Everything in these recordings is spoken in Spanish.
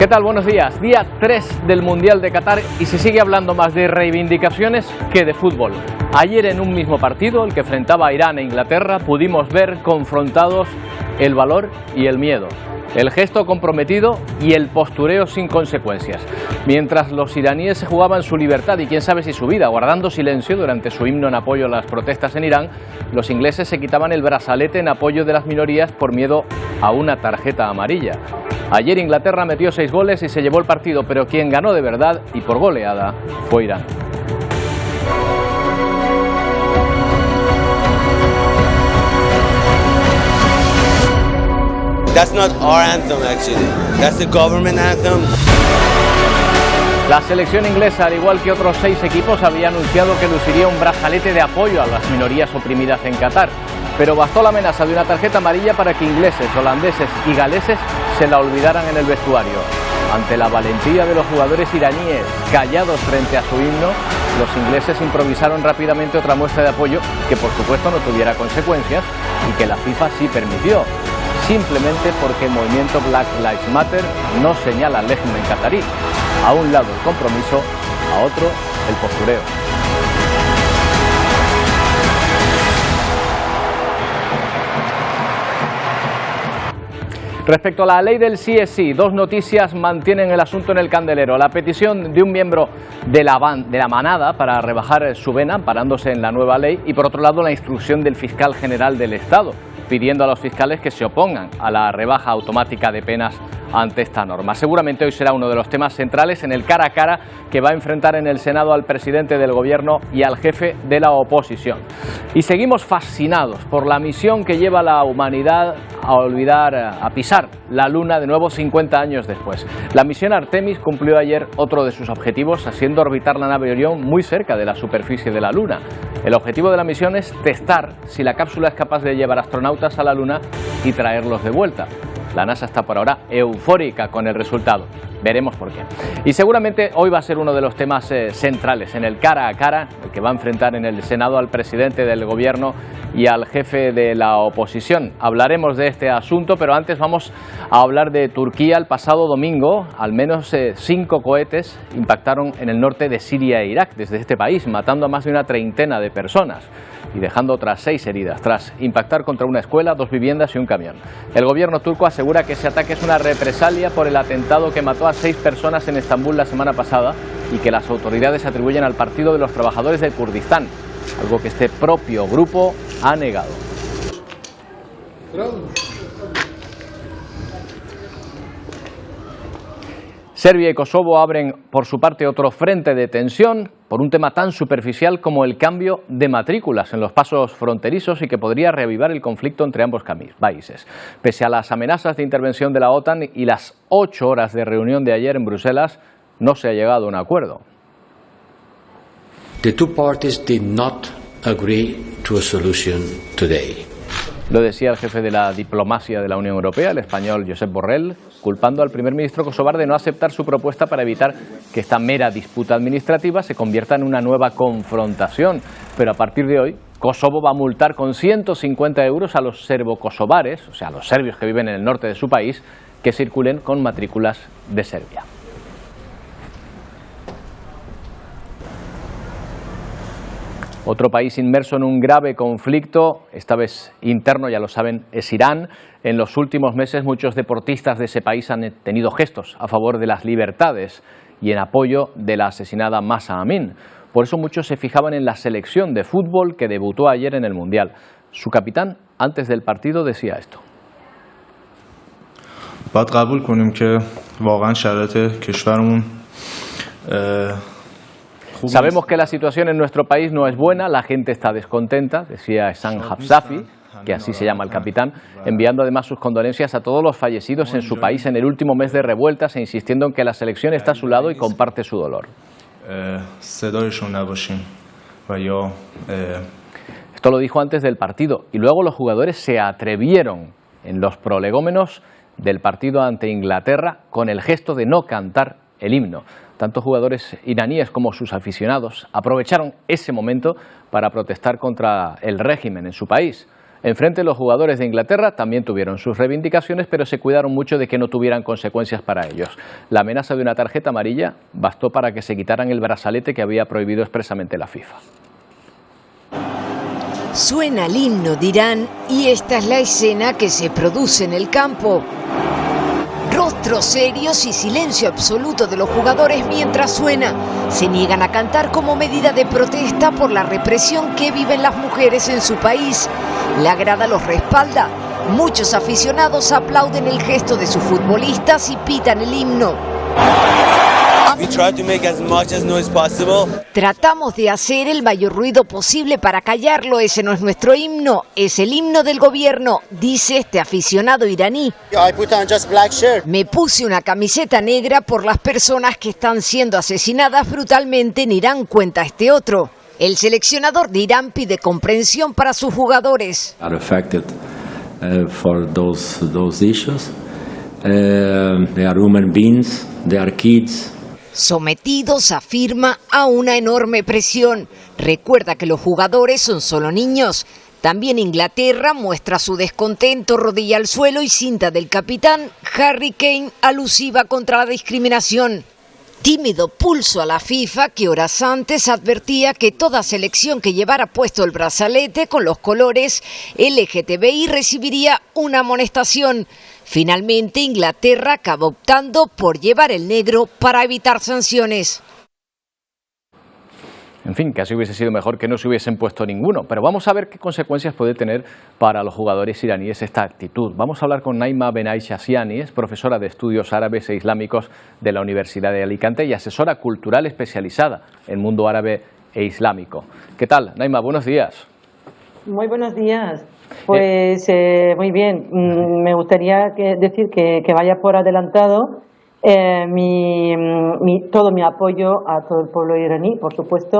¿Qué tal? Buenos días. Día 3 del Mundial de Qatar y se sigue hablando más de reivindicaciones que de fútbol. Ayer en un mismo partido, el que enfrentaba a Irán e Inglaterra, pudimos ver confrontados el valor y el miedo, el gesto comprometido y el postureo sin consecuencias. Mientras los iraníes se jugaban su libertad y quién sabe si su vida, guardando silencio durante su himno en apoyo a las protestas en Irán, los ingleses se quitaban el brazalete en apoyo de las minorías por miedo a una tarjeta amarilla. Ayer Inglaterra metió 6 goles y se llevó el partido, pero quien ganó de verdad y por goleada fue Irán. That's not our anthem actually. That's the government anthem. La selección inglesa, al igual que otros 6 equipos, había anunciado que luciría un brazalete de apoyo a las minorías oprimidas en Qatar. Pero bastó la amenaza de una tarjeta amarilla para que ingleses, holandeses y galeses se la olvidaran en el vestuario. Ante la valentía de los jugadores iraníes callados frente a su himno, los ingleses improvisaron rápidamente otra muestra de apoyo que por supuesto no tuviera consecuencias y que la FIFA sí permitió, simplemente porque el movimiento Black Lives Matter no señala al régimen qatarí. A un lado el compromiso, a otro el postureo. Respecto a la ley del sí es sí, 2 noticias mantienen el asunto en el candelero. La petición de un miembro de la manada para rebajar su vena, amparándose en la nueva ley, y por otro lado la instrucción del fiscal general del Estado, pidiendo a los fiscales que se opongan a la rebaja automática de penas ante esta norma. Seguramente hoy será uno de los temas centrales en el cara a cara que va a enfrentar en el Senado al presidente del Gobierno y al jefe de la oposición. Y seguimos fascinados por la misión que lleva la humanidad a pisar la Luna de nuevo 50 años después. La misión Artemis cumplió ayer otro de sus objetivos, haciendo orbitar la nave Orión muy cerca de la superficie de la Luna. El objetivo de la misión es testar si la cápsula es capaz de llevar astronautas a la Luna y traerlos de vuelta. La NASA está por ahora eufórica con el resultado. Veremos por qué. Y seguramente hoy va a ser uno de los temas centrales en el cara a cara, el que va a enfrentar en el Senado al presidente del Gobierno y al jefe de la oposición. Hablaremos de este asunto, pero antes vamos a hablar de Turquía. El pasado domingo, al menos 5 cohetes impactaron en el norte de Siria e Irak, desde este país, matando a más de una treintena de personas y dejando otras 6 heridas, tras impactar contra una escuela, 2 viviendas y un camión. El gobierno turco asegura que ese ataque es una represalia por el atentado que mató a 6 personas en Estambul la semana pasada y que las autoridades atribuyen al Partido de los Trabajadores del Kurdistán, algo que este propio grupo ha negado. Serbia y Kosovo abren por su parte otro frente de tensión por un tema tan superficial como el cambio de matrículas en los pasos fronterizos y que podría reavivar el conflicto entre ambos países. Pese a las amenazas de intervención de la OTAN y las 8 horas de reunión de ayer en Bruselas, no se ha llegado a un acuerdo. The two parties did not agree to a solution today. Lo decía el jefe de la diplomacia de la Unión Europea, el español Josep Borrell, culpando al primer ministro kosovar de no aceptar su propuesta para evitar que esta mera disputa administrativa se convierta en una nueva confrontación. Pero a partir de hoy, Kosovo va a multar con 150 euros a los serbo-kosovares, o sea, a los serbios que viven en el norte de su país, que circulen con matrículas de Serbia. Otro país inmerso en un grave conflicto, esta vez interno, ya lo saben, es Irán. En los últimos meses muchos deportistas de ese país han tenido gestos a favor de las libertades y en apoyo de la asesinada Mahsa Amini. Por eso muchos se fijaban en la selección de fútbol que debutó ayer en el Mundial. Su capitán, antes del partido, decía esto. باید قبول کنیم که واقعا شرایط کشورمون Sabemos que la situación en nuestro país no es buena, la gente está descontenta, decía Ehsan Hafsafi, que así se llama el capitán, enviando además sus condolencias a todos los fallecidos en su país en el último mes de revueltas e insistiendo en que la selección está a su lado y comparte su dolor. Esto lo dijo antes del partido y luego los jugadores se atrevieron en los prolegómenos del partido ante Inglaterra con el gesto de no cantar el himno. Tanto jugadores iraníes como sus aficionados aprovecharon ese momento para protestar contra el régimen en su país. Enfrente, los jugadores de Inglaterra también tuvieron sus reivindicaciones, pero se cuidaron mucho de que no tuvieran consecuencias para ellos. La amenaza de una tarjeta amarilla bastó para que se quitaran el brazalete que había prohibido expresamente la FIFA. Suena el himno de Irán y esta es la escena que se produce en el campo. Rostros serios y silencio absoluto de los jugadores mientras suena. Se niegan a cantar como medida de protesta por la represión que viven las mujeres en su país. La grada los respalda. Muchos aficionados aplauden el gesto de sus futbolistas y pitan el himno. We try to make as much as noise possible. Tratamos de hacer el mayor ruido posible para callarlo. Ese no es nuestro himno, es el himno del gobierno, dice este aficionado iraní. I put on just black shirt. Me puse una camiseta negra por las personas que están siendo asesinadas brutalmente en Irán, cuenta este otro. El seleccionador de Irán pide comprensión para sus jugadores. Are affected for those issues. They are human beings, they are kids. Sometidos, afirma, a una enorme presión. Recuerda que los jugadores son solo niños. También Inglaterra muestra su descontento, rodilla al suelo y cinta del capitán Harry Kane alusiva contra la discriminación. Tímido pulso a la FIFA, que horas antes advertía que toda selección que llevara puesto el brazalete con los colores LGTBI recibiría una amonestación. Finalmente, Inglaterra acaba optando por llevar el negro para evitar sanciones. En fin, casi hubiese sido mejor que no se hubiesen puesto ninguno, pero vamos a ver qué consecuencias puede tener para los jugadores iraníes esta actitud. Vamos a hablar con Naima Benaï-Shaziani, es profesora de Estudios Árabes e Islámicos de la Universidad de Alicante y asesora cultural especializada en mundo árabe e islámico. ¿Qué tal, Naima? Buenos días. Muy buenos días. Pues muy bien, me gustaría decir que vaya por adelantado todo mi apoyo a todo el pueblo iraní, por supuesto,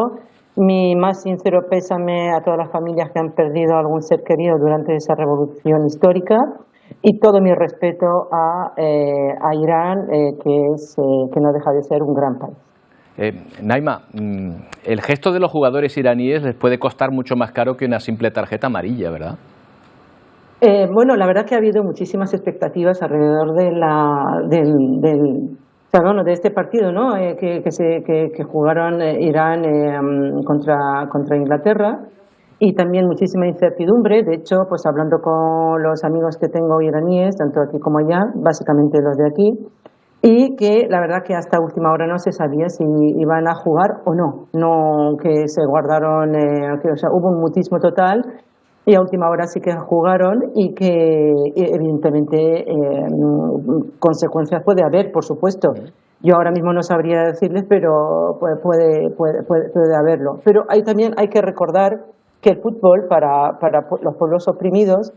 mi más sincero pésame a todas las familias que han perdido algún ser querido durante esa revolución histórica y todo mi respeto a Irán, que no deja de ser un gran país. Naima, el gesto de los jugadores iraníes les puede costar mucho más caro que una simple tarjeta amarilla, ¿verdad? Bueno, la verdad que ha habido muchísimas expectativas alrededor de este partido, ¿no? Que jugaron Irán contra Inglaterra y también muchísima incertidumbre. De hecho, pues hablando con los amigos que tengo iraníes, tanto aquí como allá, básicamente los de aquí, y que la verdad que hasta última hora no se sabía si iban a jugar o no, que se guardaron, hubo un mutismo total. Y a última hora sí que jugaron y que evidentemente consecuencias puede haber, por supuesto. Yo ahora mismo no sabría decirles, pero puede haberlo. Pero también hay que recordar que el fútbol para los pueblos oprimidos,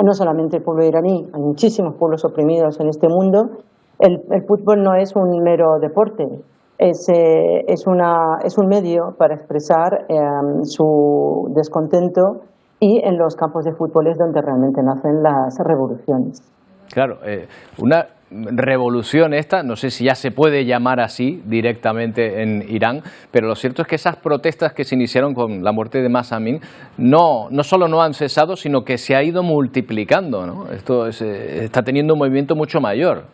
no solamente el pueblo iraní, hay muchísimos pueblos oprimidos en este mundo, el fútbol no es un mero deporte. Es un medio para expresar su descontento. Y en los campos de fútbol es donde realmente nacen las revoluciones. Claro, una revolución esta, no sé si ya se puede llamar así directamente en Irán, pero lo cierto es que esas protestas que se iniciaron con la muerte de Mahsa Amini no solo no han cesado, sino que se ha ido multiplicando, ¿no? Esto está teniendo un movimiento mucho mayor.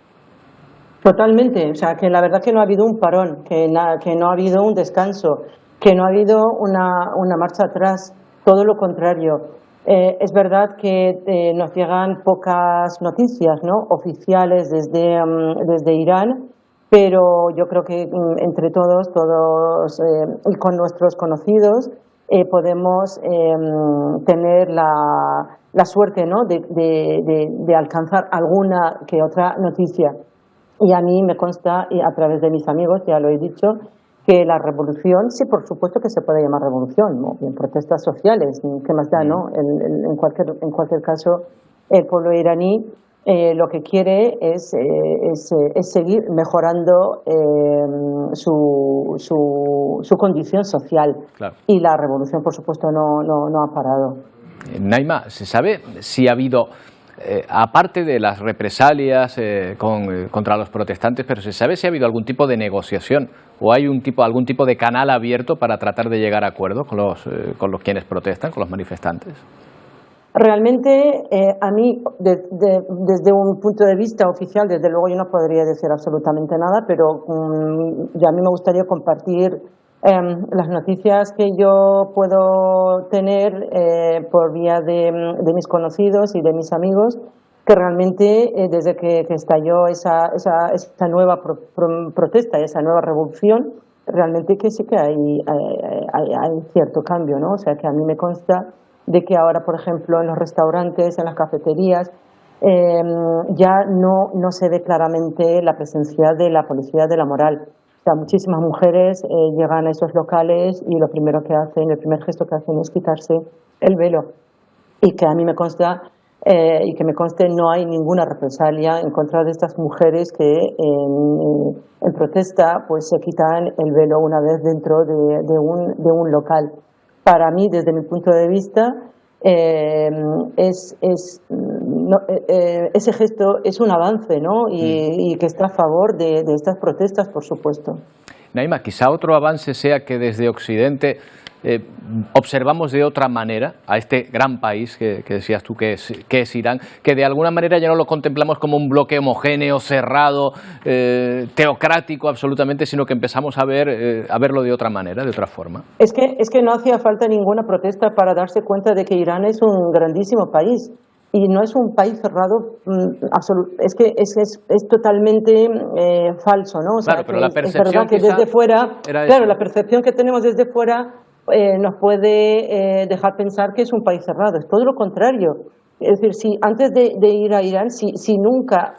Totalmente, o sea, que la verdad que no ha habido un parón, que no ha habido un descanso, que no ha habido una marcha atrás. Todo lo contrario. Es verdad que nos llegan pocas noticias, ¿no?, oficiales desde Irán, pero yo creo que entre todos y con nuestros conocidos podemos tener la suerte, ¿no?, de alcanzar alguna que otra noticia. Y a mí me consta, y a través de mis amigos, ya lo he dicho, que la revolución, sí, por supuesto que se puede llamar revolución, ¿no?, en protestas sociales, ¿qué más da, no? En cualquier caso, el pueblo iraní lo que quiere es seguir mejorando su condición social. Claro. Y la revolución, por supuesto, no ha parado. Naima, ¿se sabe si ha habido, aparte de las represalias contra los protestantes, pero se sabe si ha habido algún tipo de negociación o hay algún tipo de canal abierto para tratar de llegar a acuerdos con los quienes protestan, con los manifestantes? Realmente, a mí, desde un punto de vista oficial, desde luego yo no podría decir absolutamente nada, pero ya a mí me gustaría compartir las noticias que yo puedo tener por vía de mis conocidos y de mis amigos, que realmente desde que estalló esa nueva protesta, esa nueva revolución, realmente que sí que hay cierto cambio, ¿no? O sea, que a mí me consta de que ahora, por ejemplo, en los restaurantes, en las cafeterías, ya no se ve claramente la presencia de la policía de la moral. O sea, muchísimas mujeres llegan a esos locales y lo primero que hacen, el primer gesto que hacen es quitarse el velo. Y que a mí me consta, y que me conste, no hay ninguna represalia en contra de estas mujeres que en protesta pues se quitan el velo una vez dentro de un local. Para mí, desde mi punto de vista, ese gesto es un avance, ¿no? Y que está a favor de estas protestas, por supuesto. Naima, quizá otro avance sea que desde Occidente observamos de otra manera a este gran país que decías tú que es Irán, que de alguna manera ya no lo contemplamos como un bloque homogéneo, cerrado, teocrático absolutamente, sino que empezamos a verlo de otra manera, de otra forma. Es que no hacía falta ninguna protesta para darse cuenta de que Irán es un grandísimo país. Y no es un país cerrado, es que es totalmente falso, ¿no? O sea, claro, pero la percepción es verdad que desde fuera, claro, la percepción que tenemos desde fuera nos puede dejar pensar que es un país cerrado. Es todo lo contrario. Es decir, si antes de ir a Irán, si nunca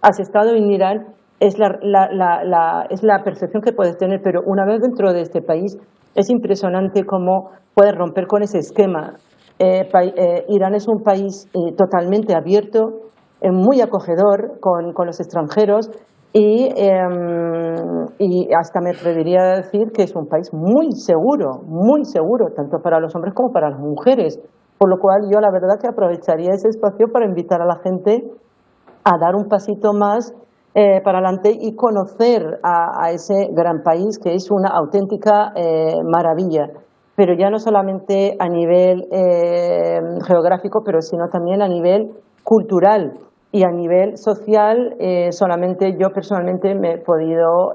has estado en Irán, es la percepción que puedes tener, pero una vez dentro de este país es impresionante cómo puedes romper con ese esquema. Irán es un país totalmente abierto, muy acogedor con los extranjeros y hasta me atrevería a decir que es un país muy seguro, tanto para los hombres como para las mujeres. Por lo cual yo la verdad que aprovecharía ese espacio para invitar a la gente a dar un pasito más para adelante y conocer a ese gran país que es una auténtica maravilla. Pero ya no solamente a nivel geográfico, pero sino también a nivel cultural y a nivel social. Solamente yo personalmente me he podido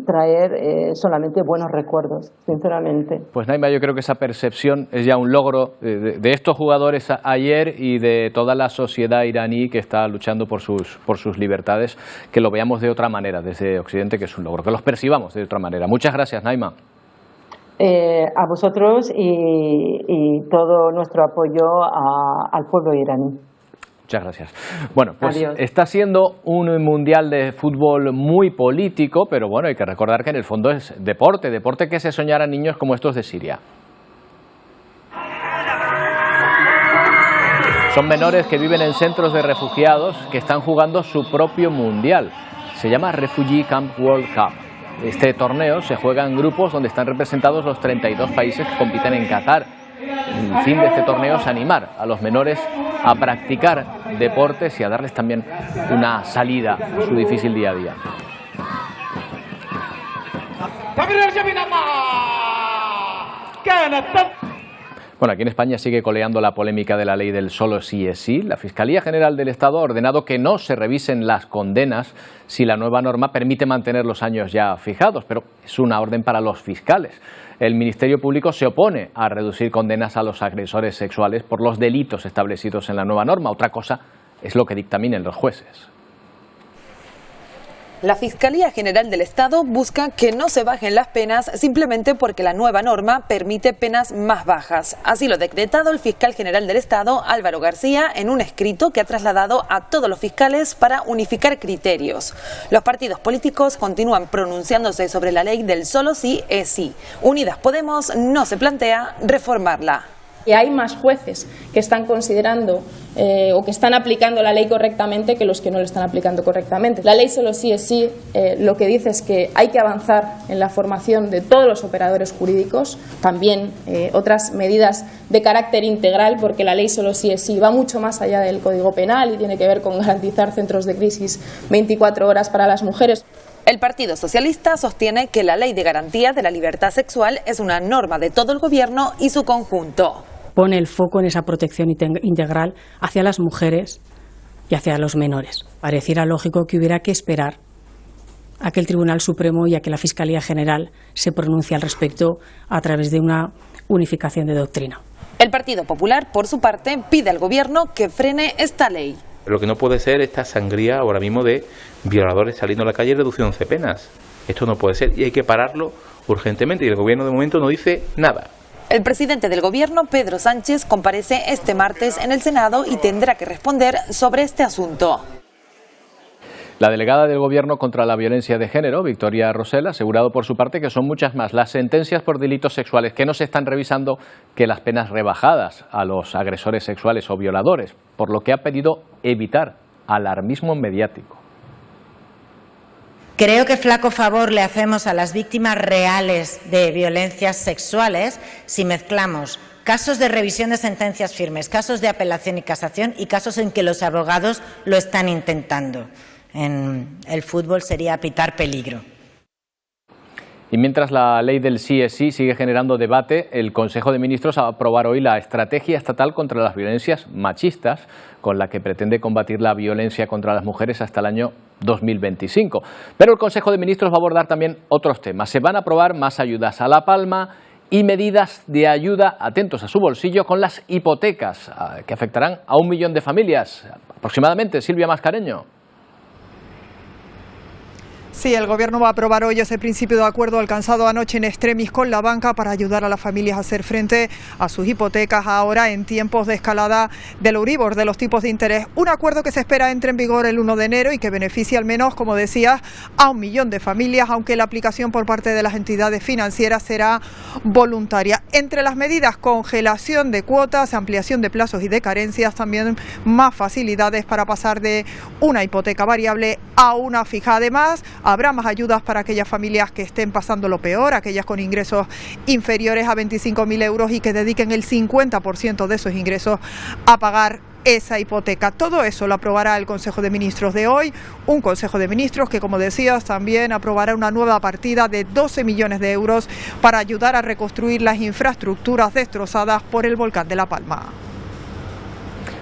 traer solamente buenos recuerdos, sinceramente. Pues Naima, yo creo que esa percepción es ya un logro de estos jugadores ayer y de toda la sociedad iraní que está luchando por sus libertades, que lo veamos de otra manera desde Occidente, que es un logro, que los percibamos de otra manera. Muchas gracias, Naima. A vosotros y todo nuestro apoyo al pueblo iraní. Muchas gracias. Bueno, pues Adiós. Está siendo un mundial de fútbol muy político, pero bueno, hay que recordar que en el fondo es deporte que se soñara a niños como estos de Siria. Son menores que viven en centros de refugiados que están jugando su propio mundial. Se llama Refugee Camp World Cup. Este torneo se juega en grupos donde están representados los 32 países que compiten en Qatar. El fin de este torneo es animar a los menores a practicar deportes y a darles también una salida a su difícil día a día. Bueno, aquí en España sigue coleando la polémica de la ley del solo sí es sí. La Fiscalía General del Estado ha ordenado que no se revisen las condenas si la nueva norma permite mantener los años ya fijados, pero es una orden para los fiscales. El Ministerio Público se opone a reducir condenas a los agresores sexuales por los delitos establecidos en la nueva norma. Otra cosa es lo que dictaminen los jueces. La Fiscalía General del Estado busca que no se bajen las penas simplemente porque la nueva norma permite penas más bajas. Así lo ha decretado el fiscal general del Estado, Álvaro García, en un escrito que ha trasladado a todos los fiscales para unificar criterios. Los partidos políticos continúan pronunciándose sobre la ley del solo sí es sí. Unidas Podemos no se plantea reformarla. Y hay más jueces que están considerando o que están aplicando la ley correctamente que los que no lo están aplicando correctamente. La ley solo sí es sí, lo que dice es que hay que avanzar en la formación de todos los operadores jurídicos, también otras medidas de carácter integral, porque la ley solo sí es sí va mucho más allá del Código Penal y tiene que ver con garantizar centros de crisis 24 horas para las mujeres. El Partido Socialista sostiene que la Ley de Garantía de la Libertad Sexual es una norma de todo el Gobierno y su conjunto. pone el foco en esa protección integral hacia las mujeres y hacia los menores. Pareciera lógico que hubiera que esperar a que el Tribunal Supremo y a que la Fiscalía General se pronuncie al respecto a través de una unificación de doctrina. El Partido Popular, por su parte, pide al Gobierno que frene esta ley. Lo que no puede ser esta sangría ahora mismo de violadores saliendo a la calle y reducción de penas. Esto no puede ser y hay que pararlo urgentemente y el Gobierno de momento no dice nada. El presidente del Gobierno, Pedro Sánchez, comparece este martes en el Senado y tendrá que responder sobre este asunto. La delegada del Gobierno contra la violencia de género, Victoria Rosell, ha asegurado por su parte que son muchas más las sentencias por delitos sexuales que no se están revisando que las penas rebajadas a los agresores sexuales o violadores, por lo que ha pedido evitar alarmismo mediático. Creo que flaco favor le hacemos a las víctimas reales de violencias sexuales si mezclamos casos de revisión de sentencias firmes, casos de apelación y casación y casos en que los abogados lo están intentando. En el fútbol sería pitar peligro. Y mientras la ley del sí es sí sigue generando debate, el Consejo de Ministros va a aprobar hoy la Estrategia Estatal contra las Violencias Machistas, con la que pretende combatir la violencia contra las mujeres hasta el año 2025. Pero el Consejo de Ministros va a abordar también otros temas. Se van a aprobar más ayudas a La Palma y medidas de ayuda, atentos a su bolsillo, con las hipotecas, que afectarán a 1 millón de familias aproximadamente. Silvia Mascareño. Sí, el Gobierno va a aprobar hoy ese principio de acuerdo alcanzado anoche en extremis con la banca para ayudar a las familias a hacer frente a sus hipotecas ahora en tiempos de escalada del Euribor, de los tipos de interés. Un acuerdo que se espera entre en vigor el 1 de enero y que beneficia al menos, como decías, a 1 millón de familias, aunque la aplicación por parte de las entidades financieras será voluntaria. Entre las medidas, congelación de cuotas, ampliación de plazos y de carencias, también más facilidades para pasar de una hipoteca variable a una fija. Además, habrá más ayudas para aquellas familias que estén pasando lo peor, aquellas con ingresos inferiores a 25.000 euros y que dediquen el 50% de esos ingresos a pagar esa hipoteca. Todo eso lo aprobará el Consejo de Ministros de hoy, un Consejo de Ministros que, como decías, también aprobará una nueva partida de 12 millones de euros para ayudar a reconstruir las infraestructuras destrozadas por el volcán de La Palma.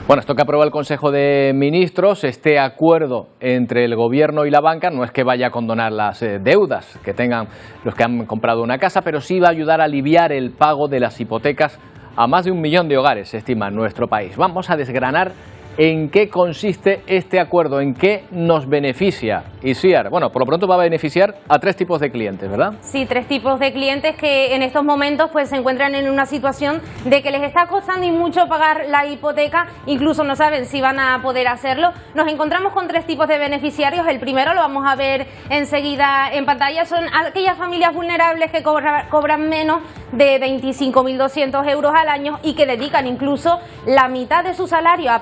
Bueno, esto que aprueba el Consejo de Ministros, este acuerdo entre el Gobierno y la banca, no es que vaya a condonar las deudas que tengan los que han comprado una casa, pero sí va a ayudar a aliviar el pago de las hipotecas a más de 1 millón de hogares, se estima, en nuestro país. Vamos a desgranar en qué consiste este acuerdo, en qué nos beneficia. Isiar, bueno, por lo pronto va a beneficiar a 3 tipos de clientes, ¿verdad? Sí, 3 tipos de clientes que en estos momentos pues se encuentran en una situación de que les está costando y mucho pagar la hipoteca, incluso no saben si van a poder hacerlo. Nos encontramos con 3 tipos de beneficiarios. El primero lo vamos a ver enseguida en pantalla, son aquellas familias vulnerables que cobran menos de 25.200 euros al año y que dedican incluso la mitad de su salario a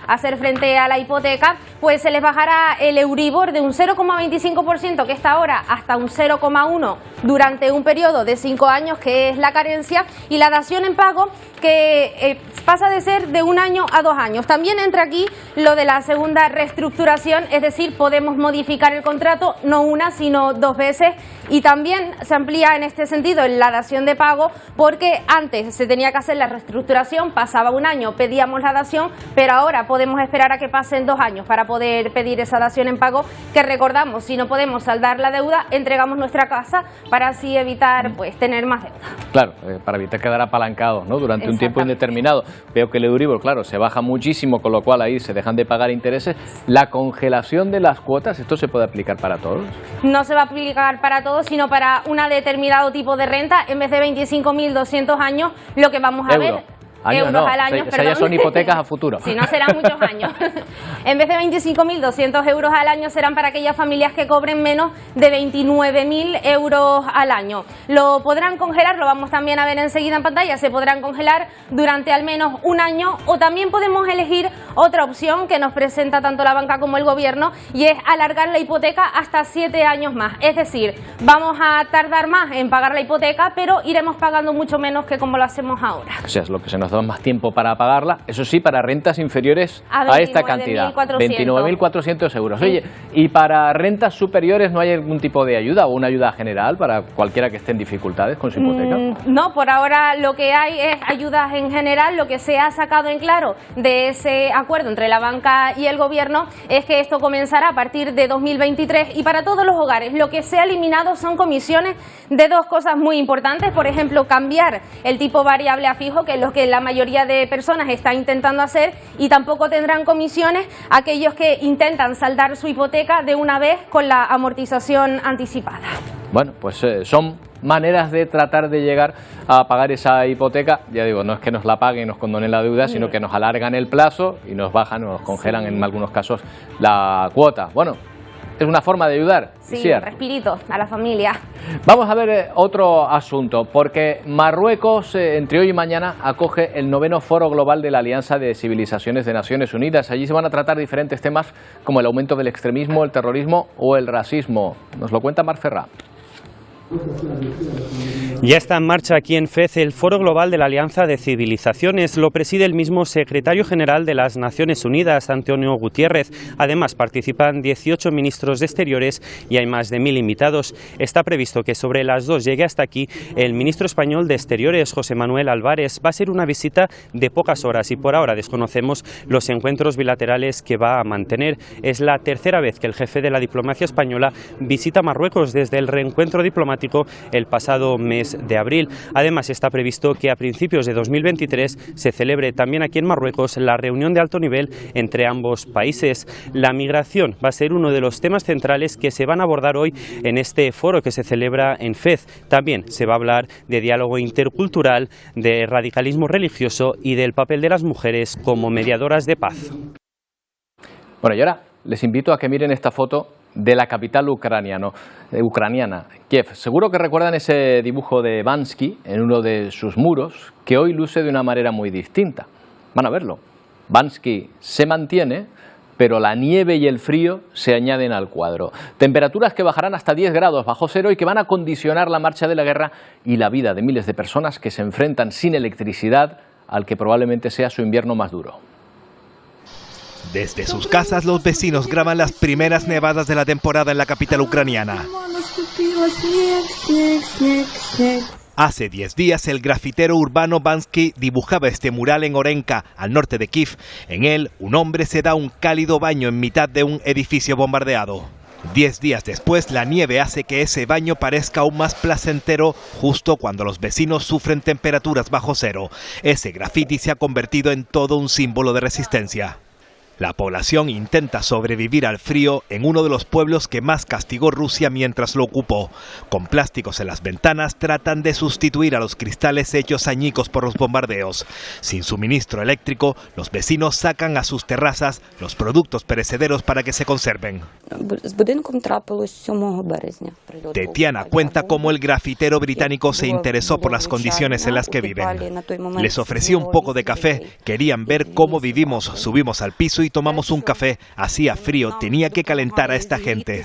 hacer frente a la hipoteca. Pues se les bajará el Euribor de un 0,25%, que está ahora, hasta un 0,1% durante un periodo de 5 años, que es la carencia, y la dación en pago, que pasa de ser de 1 año a 2 años. También entra aquí lo de la segunda reestructuración, es decir, podemos modificar el contrato no una, sino 2 veces, y también se amplía en este sentido la dación de pago, porque antes se tenía que hacer la reestructuración, pasaba 1 año, pedíamos la dación, pero ahora podemos esperar a que pasen 2 años para poder pedir esa dación en pago, que recordamos, si no podemos saldar la deuda, entregamos nuestra casa para así evitar pues tener más deuda. Claro, para evitar quedar apalancados, ¿no?, durante un tiempo indeterminado. Veo que el Euribor, claro, se baja muchísimo, con lo cual ahí se dejan de pagar intereses. La congelación de las cuotas, ¿esto se puede aplicar para todos? No se va a aplicar para todos, sino para un determinado tipo de renta. En vez de 25.200 años, lo que vamos a ver... Euros no, al año, o sea, ya son hipotecas a futuro. Si no, serán muchos años. En vez de 25.200 euros al año, serán para aquellas familias que cobren menos de 29.000 euros al año. Lo podrán congelar, lo vamos también a ver enseguida en pantalla, se podrán congelar durante al menos 1 año, o también podemos elegir otra opción que nos presenta tanto la banca como el Gobierno, y es alargar la hipoteca hasta 7 años más. Es decir, vamos a tardar más en pagar la hipoteca, pero iremos pagando mucho menos que como lo hacemos ahora. O sea, es lo que se nos nos dan más tiempo para pagarla, eso sí, para rentas inferiores a esta cantidad, 29.400 euros. Oye, ¿y para rentas superiores no hay algún tipo de ayuda o una ayuda general para cualquiera que esté en dificultades con su hipoteca? No, por ahora lo que hay es ayudas en general. Lo que se ha sacado en claro de ese acuerdo entre la banca y el gobierno es que esto comenzará a partir de 2023 y para todos los hogares lo que se ha eliminado son comisiones de dos cosas muy importantes. Por ejemplo, cambiar el tipo variable a fijo, que es lo que la mayoría de personas está intentando hacer, y tampoco tendrán comisiones aquellos que intentan saldar su hipoteca de una vez con la amortización anticipada. Bueno, pues son maneras de tratar de llegar a pagar esa hipoteca. Ya digo, no es que nos la paguen y nos condonen la deuda, sino que nos alargan el plazo y nos bajan o nos congelan en algunos casos la cuota. Bueno, es una forma de ayudar. Sí, respirito a la familia. Vamos a ver otro asunto, porque Marruecos entre hoy y mañana acoge el 9º Foro Global de la Alianza de Civilizaciones de Naciones Unidas. Allí se van a tratar diferentes temas como el aumento del extremismo, el terrorismo o el racismo. Nos lo cuenta Marc Ferrà. Ya está en marcha aquí en Fez el Foro Global de la Alianza de Civilizaciones. Lo preside el mismo secretario general de las Naciones Unidas, Antonio Gutiérrez. Además participan 18 ministros de Exteriores y hay más de 1000 invitados. Está previsto que sobre las 2 llegue hasta aquí el ministro español de Exteriores, José Manuel Álvarez. Va a ser una visita de pocas horas y por ahora desconocemos los encuentros bilaterales que va a mantener. Es la tercera vez que el jefe de la diplomacia española visita Marruecos desde el reencuentro diplomático el pasado mes de abril. Además está previsto que a principios de 2023 se celebre también aquí en Marruecos la reunión de alto nivel entre ambos países. La migración va a ser uno de los temas centrales que se van a abordar hoy en este foro que se celebra en Fez. También se va a hablar de diálogo intercultural, de radicalismo religioso y del papel de las mujeres como mediadoras de paz. Bueno, y ahora les invito a que miren esta foto de la capital ucraniana, Kiev. Seguro que recuerdan ese dibujo de Bansky en uno de sus muros, que hoy luce de una manera muy distinta. Van a verlo. Bansky se mantiene, pero la nieve y el frío se añaden al cuadro. Temperaturas que bajarán hasta 10 grados bajo cero y que van a condicionar la marcha de la guerra y la vida de miles de personas que se enfrentan sin electricidad al que probablemente sea su invierno más duro. Desde sus casas los vecinos graban las primeras nevadas de la temporada en la capital ucraniana. Hace 10 días el grafitero urbano Bansky dibujaba este mural en Orenka, al norte de Kiev. En él, un hombre se da un cálido baño en mitad de un edificio bombardeado. 10 días después, la nieve hace que ese baño parezca aún más placentero justo cuando los vecinos sufren temperaturas bajo cero. Ese graffiti se ha convertido en todo un símbolo de resistencia. La población intenta sobrevivir al frío en uno de los pueblos que más castigó Rusia mientras lo ocupó. Con plásticos en las ventanas tratan de sustituir a los cristales hechos añicos por los bombardeos. Sin suministro eléctrico, los vecinos sacan a sus terrazas los productos perecederos para que se conserven. Tetiana cuenta cómo el grafitero británico se interesó por las condiciones en las que viven. Les ofrecí un poco de café, querían ver cómo vivimos, subimos al piso y tomamos un café. Hacía frío, tenía que calentar a esta gente.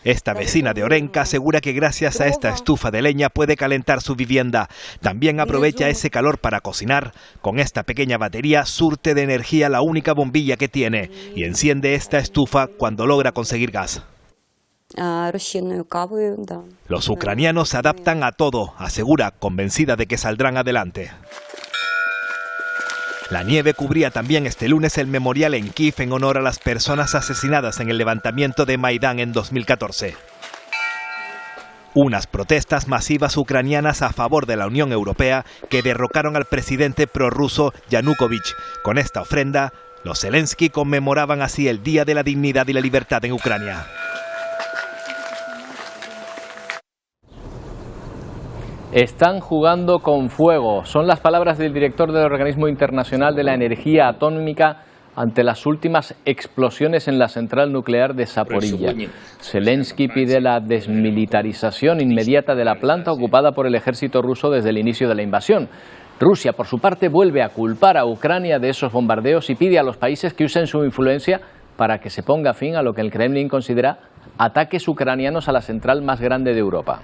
Esta vecina de Orenka asegura que gracias a esta estufa de leña puede calentar su vivienda. También aprovecha ese calor para cocinar. Con esta pequeña batería surte de energía la única bombilla que tiene y enciende esta estufa cuando logra conseguir gas. Los ucranianos se adaptan a todo, asegura, convencida de que saldrán adelante. La nieve cubría también este lunes el memorial en Kiev en honor a las personas asesinadas en el levantamiento de Maidán en 2014. Unas protestas masivas ucranianas a favor de la Unión Europea que derrocaron al presidente prorruso Yanukovych. Con esta ofrenda, los Zelensky conmemoraban así el Día de la Dignidad y la Libertad en Ucrania. Están jugando con fuego. Son las palabras del director del Organismo Internacional de la Energía Atómica ante las últimas explosiones en la central nuclear de Zaporilla. Zelensky pide la desmilitarización inmediata de la planta ocupada por el ejército ruso desde el inicio de la invasión. Rusia, por su parte, vuelve a culpar a Ucrania de esos bombardeos y pide a los países que usen su influencia para que se ponga fin a lo que el Kremlin considera ataques ucranianos a la central más grande de Europa.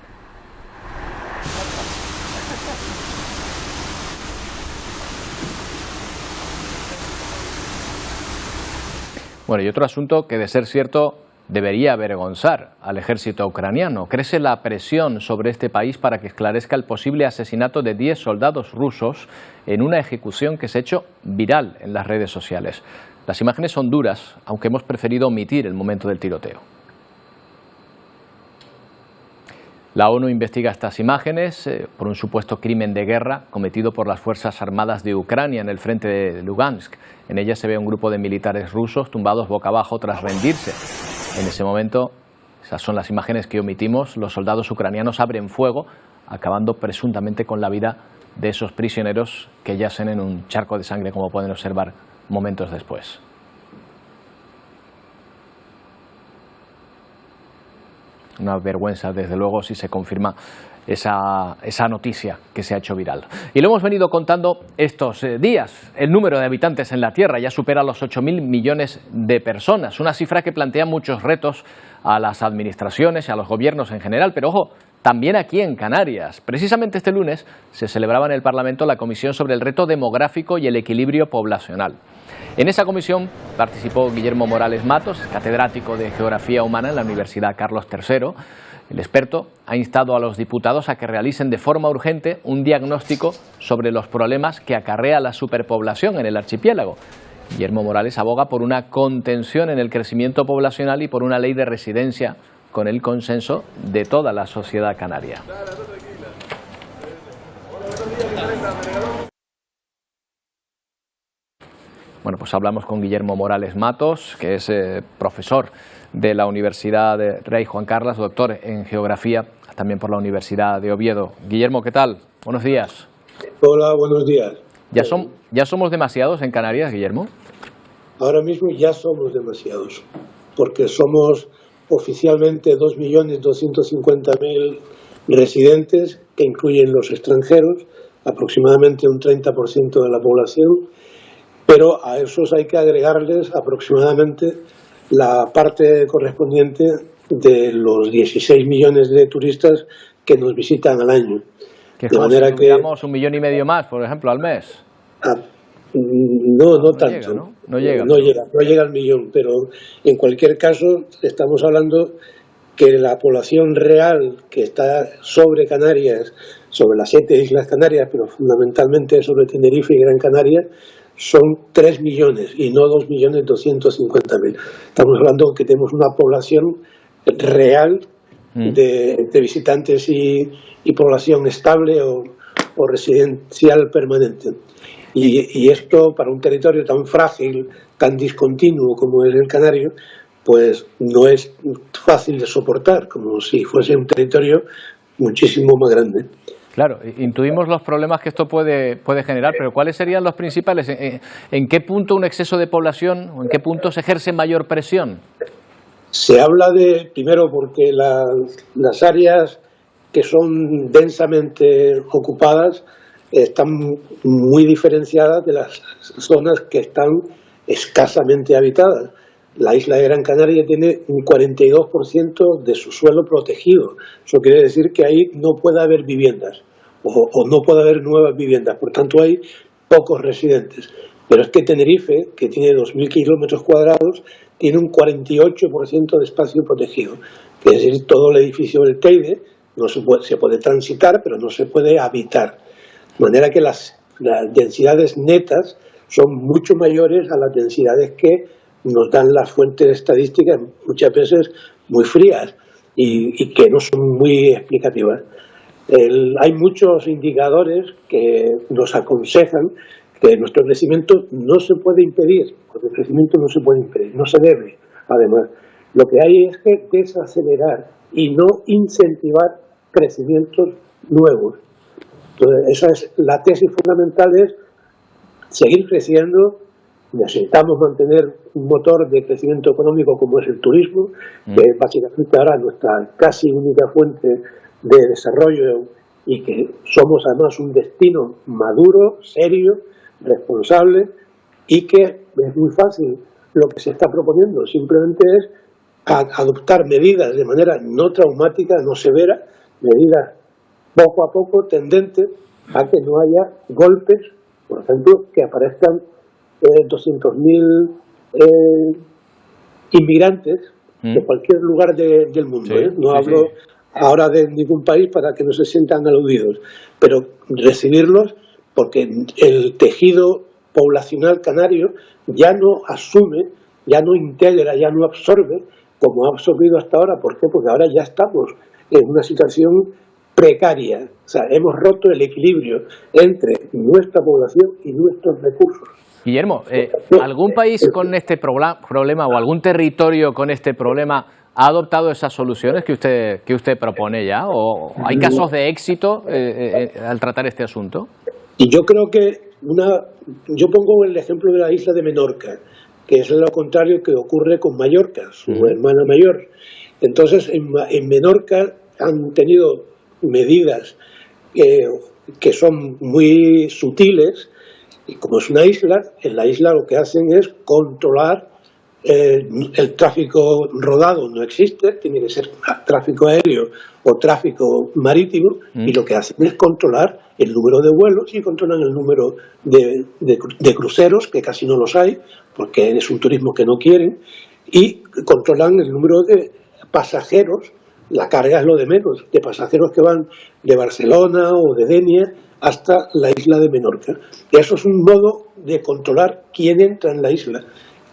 Bueno, y otro asunto que, de ser cierto, debería avergonzar al ejército ucraniano. Crece la presión sobre este país para que esclarezca el posible asesinato de 10 soldados rusos en una ejecución que se ha hecho viral en las redes sociales. Las imágenes son duras, aunque hemos preferido omitir el momento del tiroteo. La ONU investiga estas imágenes por un supuesto crimen de guerra cometido por las Fuerzas Armadas de Ucrania en el frente de Lugansk. En ella se ve un grupo de militares rusos tumbados boca abajo tras rendirse. En ese momento, esas son las imágenes que omitimos, los soldados ucranianos abren fuego, acabando presuntamente con la vida de esos prisioneros que yacen en un charco de sangre, como pueden observar momentos después. Una vergüenza, desde luego, si se confirma esa noticia que se ha hecho viral. Y lo hemos venido contando estos días. El número de habitantes en la Tierra ya supera los 8.000 millones de personas, una cifra que plantea muchos retos a las administraciones y a los gobiernos en general, pero ojo, también aquí en Canarias. Precisamente este lunes se celebraba en el Parlamento la Comisión sobre el Reto Demográfico y el Equilibrio Poblacional. En esa comisión participó Guillermo Morales Matos, catedrático de Geografía Humana en la Universidad Carlos III. El experto ha instado a los diputados a que realicen de forma urgente un diagnóstico sobre los problemas que acarrea la superpoblación en el archipiélago. Guillermo Morales aboga por una contención en el crecimiento poblacional y por una ley de residencia con el consenso de toda la sociedad canaria. Bueno, pues hablamos con Guillermo Morales Matos, que es profesor de la Universidad de Rey Juan Carlos, doctor en Geografía, también por la Universidad de Oviedo. Guillermo, ¿qué tal? Buenos días. Hola, buenos días. ¿Ya somos demasiados en Canarias, Guillermo? Ahora mismo ya somos demasiados, porque somos oficialmente 2.250.000 residentes, que incluyen los extranjeros, aproximadamente un 30% de la población, pero a esos hay que agregarles aproximadamente la parte correspondiente de los 16 millones de turistas que nos visitan al año. Que de manera si tuviéramos 1,5 millones más, por ejemplo, al mes. No tanto. No llega al millón, pero en cualquier caso estamos hablando que la población real que está sobre Canarias, sobre las 7 islas Canarias, pero fundamentalmente sobre Tenerife y Gran Canaria, son 3 millones y no 2.250.000. Estamos hablando que tenemos una población real de visitantes y población estable o residencial permanente. Y esto, para un territorio tan frágil, tan discontinuo como es el Canario, pues no es fácil de soportar, como si fuese un territorio muchísimo más grande. Claro, intuimos los problemas que esto puede generar, pero ¿cuáles serían los principales? ¿En qué punto un exceso de población o en qué punto se ejerce mayor presión? Se habla primero, porque las áreas que son densamente ocupadas están muy diferenciadas de las zonas que están escasamente habitadas. La isla de Gran Canaria tiene un 42% de su suelo protegido. Eso quiere decir que ahí no puede haber viviendas o no puede haber nuevas viviendas. Por tanto, hay pocos residentes. Pero es que Tenerife, que tiene 2.000 kilómetros cuadrados, tiene un 48% de espacio protegido. Es decir, todo el edificio del Teide se puede transitar, pero no se puede habitar. De manera que las densidades netas son mucho mayores a las densidades que nos dan las fuentes estadísticas, muchas veces muy frías y que no son muy explicativas. Hay muchos indicadores que nos aconsejan que nuestro crecimiento no se puede impedir, porque el crecimiento no se puede impedir, no se debe, además. Lo que hay es que desacelerar y no incentivar crecimientos nuevos. Entonces, esa es la tesis fundamental, es seguir creciendo. Necesitamos mantener un motor de crecimiento económico como es el turismo, que es básicamente ahora nuestra casi única fuente de desarrollo, y que somos además un destino maduro, serio, responsable, y que es muy fácil lo que se está proponiendo. Simplemente es adoptar medidas de manera no traumática, no severa, medidas poco a poco tendentes a que no haya golpes, por ejemplo, que aparezcan 200.000 inmigrantes de cualquier lugar del mundo. No hablo ahora de ningún país para que no se sientan aludidos, pero recibirlos porque el tejido poblacional canario ya no asume, ya no integra, ya no absorbe como ha absorbido hasta ahora. ¿Por qué? Porque ahora ya estamos en una situación precaria. O sea, hemos roto el equilibrio entre nuestra población y nuestros recursos. Guillermo, ¿algún país con este problema o algún territorio con este problema ha adoptado esas soluciones que usted propone ya? ¿O hay casos de éxito al tratar este asunto? Y yo creo que yo pongo el ejemplo de la isla de Menorca, que es lo contrario que ocurre con Mallorca, su hermana mayor. Entonces, en Menorca han tenido medidas que son muy sutiles, y como es una isla, en la isla lo que hacen es controlar el tráfico rodado, no existe, tiene que ser tráfico aéreo o tráfico marítimo, y lo que hacen es controlar el número de vuelos y controlan el número de cruceros, que casi no los hay, porque es un turismo que no quieren, y controlan el número de pasajeros. La carga es lo de menos, de pasajeros que van de Barcelona o de Denia hasta la isla de Menorca. Y eso es un modo de controlar quién entra en la isla,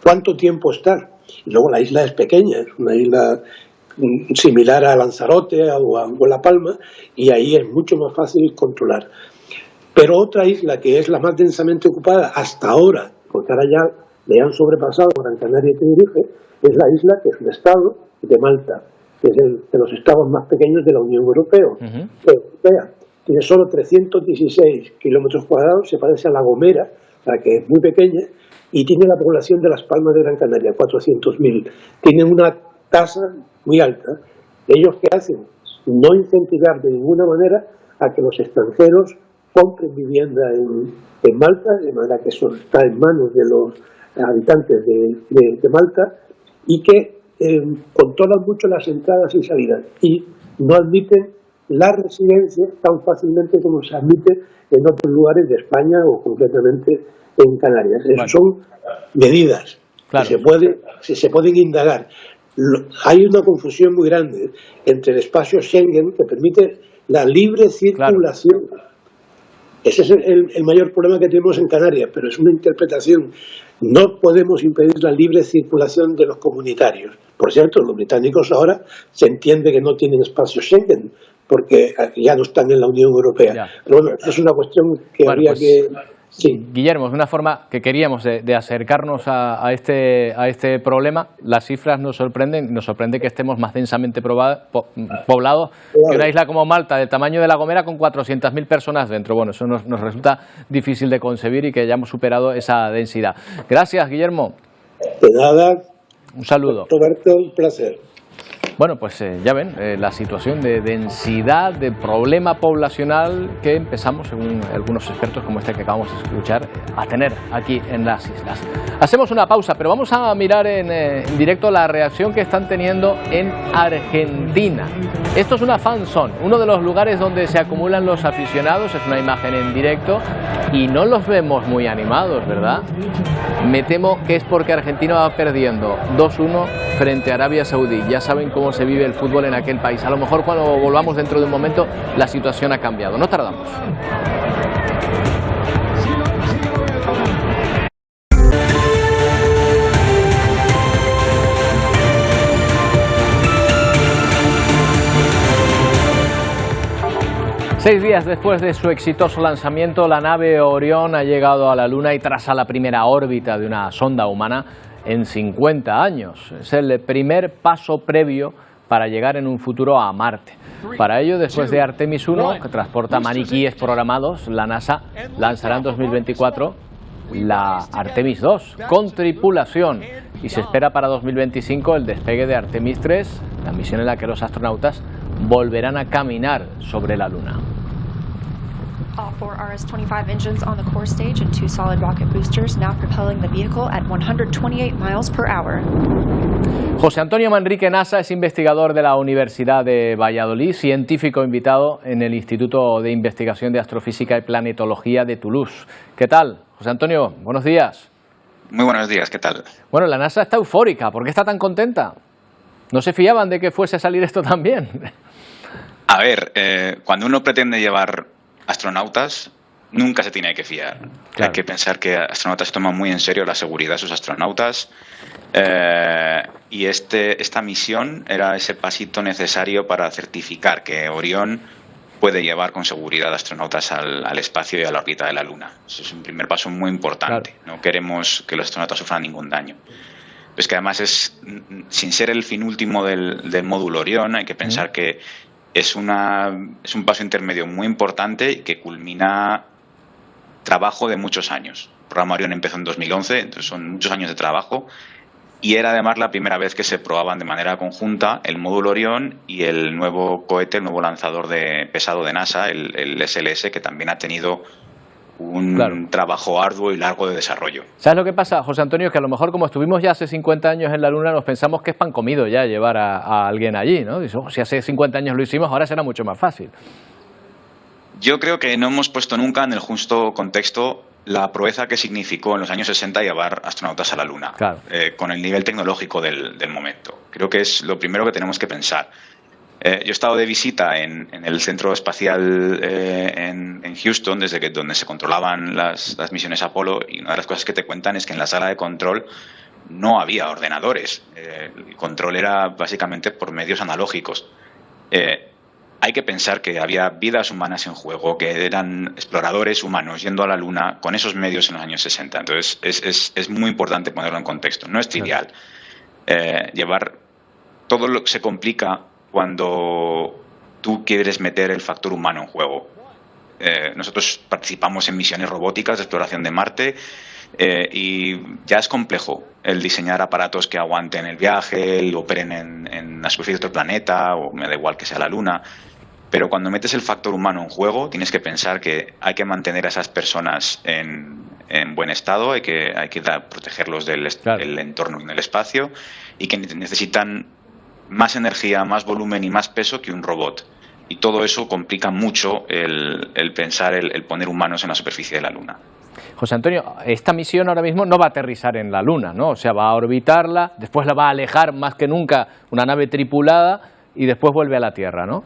cuánto tiempo estar. Y luego la isla es pequeña, es una isla similar a Lanzarote o a La Palma, y ahí es mucho más fácil controlar. Pero otra isla que es la más densamente ocupada hasta ahora, porque ahora ya le han sobrepasado Gran Canaria y Tenerife, es la isla que es un estado de Malta, que es de los estados más pequeños de la Unión Europea. Tiene solo 316 kilómetros cuadrados, se parece a La Gomera, o sea que es muy pequeña, y tiene la población de Las Palmas de Gran Canaria, 400.000. Tiene una tasa muy alta. ¿Ellos qué hacen? No incentivar de ninguna manera a que los extranjeros compren vivienda en Malta, de manera que eso está en manos de los habitantes de Malta, y que controlan mucho las entradas y salidas, y no admiten la residencia tan fácilmente como se admite en otros lugares de España o concretamente en Canarias. Son medidas que se pueden indagar. Hay una confusión muy grande entre el espacio Schengen, que permite la libre circulación. Ese es el mayor problema que tenemos en Canarias, pero es una interpretación. No podemos impedir la libre circulación de los comunitarios. Por cierto, los británicos ahora se entiende que no tienen espacio Schengen, porque ya no están en la Unión Europea. Pero bueno, es una cuestión que habría que... Sí. Guillermo, es una forma que queríamos de acercarnos a este problema. Las cifras nos sorprenden, nos sorprende que estemos más densamente poblados que una isla como Malta, del tamaño de La Gomera, con 400.000 personas dentro. Bueno, eso nos resulta difícil de concebir y que hayamos superado esa densidad. Gracias, Guillermo. De nada. Un saludo. Roberto, un placer. Bueno, pues ya ven, la situación de densidad, de problema poblacional que empezamos, según algunos expertos como este que acabamos de escuchar, a tener aquí en las islas. Hacemos una pausa, pero vamos a mirar en directo la reacción que están teniendo en Argentina. Esto es una fan zone, uno de los lugares donde se acumulan los aficionados, es una imagen en directo y no los vemos muy animados, ¿verdad? Me temo que es porque Argentina va perdiendo 2-1 frente a Arabia Saudí. Ya saben cómo se vive el fútbol en aquel país. A lo mejor cuando volvamos dentro de un momento la situación ha cambiado. No tardamos. Seis días después de su exitoso lanzamiento, la nave Orión ha llegado a la Luna y traza la primera órbita de una sonda humana en 50 años. Es el primer paso previo para llegar en un futuro a Marte. Para ello, después de Artemis 1, que transporta maniquíes programados, la NASA lanzará en 2024 la Artemis 2 con tripulación y se espera para 2025 el despegue de Artemis 3, la misión en la que los astronautas volverán a caminar sobre la Luna. All 4 RS-25 engines on the core stage and 2 solid rocket boosters now propelling the vehicle at 128 miles per hour. José Antonio Manrique Nasa es investigador de la Universidad de Valladolid, científico invitado en el Instituto de Investigación de Astrofísica y Planetología de Toulouse. ¿Qué tal, José Antonio? Buenos días. Muy buenos días, ¿qué tal? Bueno, la NASA está eufórica. ¿Por qué está tan contenta? ¿No se fiaban de que fuese a salir esto también? A ver, cuando uno pretende llevar astronautas, nunca se tiene que fiar. Claro. Hay que pensar que astronautas toman muy en serio la seguridad de sus astronautas. Y esta misión era ese pasito necesario para certificar que Orión puede llevar con seguridad astronautas al espacio y a la órbita de la Luna. Eso es un primer paso muy importante. Claro. No queremos que los astronautas sufran ningún daño. Es que además sin ser el fin último del módulo Orión, hay que pensar que es un paso intermedio muy importante y que culmina trabajo de muchos años. El programa Orión empezó en 2011, entonces son muchos años de trabajo. Y era además la primera vez que se probaban de manera conjunta el módulo Orión y el nuevo cohete, el nuevo lanzador pesado de NASA, el SLS, que también ha tenido un trabajo arduo y largo de desarrollo. ¿Sabes lo que pasa, José Antonio? Que a lo mejor como estuvimos ya hace 50 años en la Luna, nos pensamos que es pan comido ya llevar a alguien allí, ¿no? Y si hace 50 años lo hicimos, ahora será mucho más fácil. Yo creo que no hemos puesto nunca en el justo contexto la proeza que significó en los años 60 llevar astronautas a la Luna, claro. Con el nivel tecnológico del momento. Creo que es lo primero que tenemos que pensar. Yo he estado de visita en el centro espacial en Houston, donde se controlaban las misiones Apolo, y una de las cosas que te cuentan es que en la sala de control no había ordenadores. El control era básicamente por medios analógicos. Hay que pensar que había vidas humanas en juego, que eran exploradores humanos yendo a la Luna con esos medios en los años 60. Entonces es muy importante ponerlo en contexto. No es trivial. Llevar todo lo que se complica cuando tú quieres meter el factor humano en juego. Nosotros participamos en misiones robóticas de exploración de Marte y ya es complejo el diseñar aparatos que aguanten el viaje, y operen en la superficie de otro planeta, o me da igual que sea la Luna. Pero cuando metes el factor humano en juego, tienes que pensar que hay que mantener a esas personas en buen estado, hay que protegerlos del entorno en el espacio, y que necesitan más energía, más volumen y más peso que un robot. Y todo eso complica mucho el pensar, el poner humanos en la superficie de la Luna. José Antonio, esta misión ahora mismo no va a aterrizar en la Luna, ¿no? O sea, va a orbitarla, después la va a alejar más que nunca una nave tripulada y después vuelve a la Tierra, ¿no?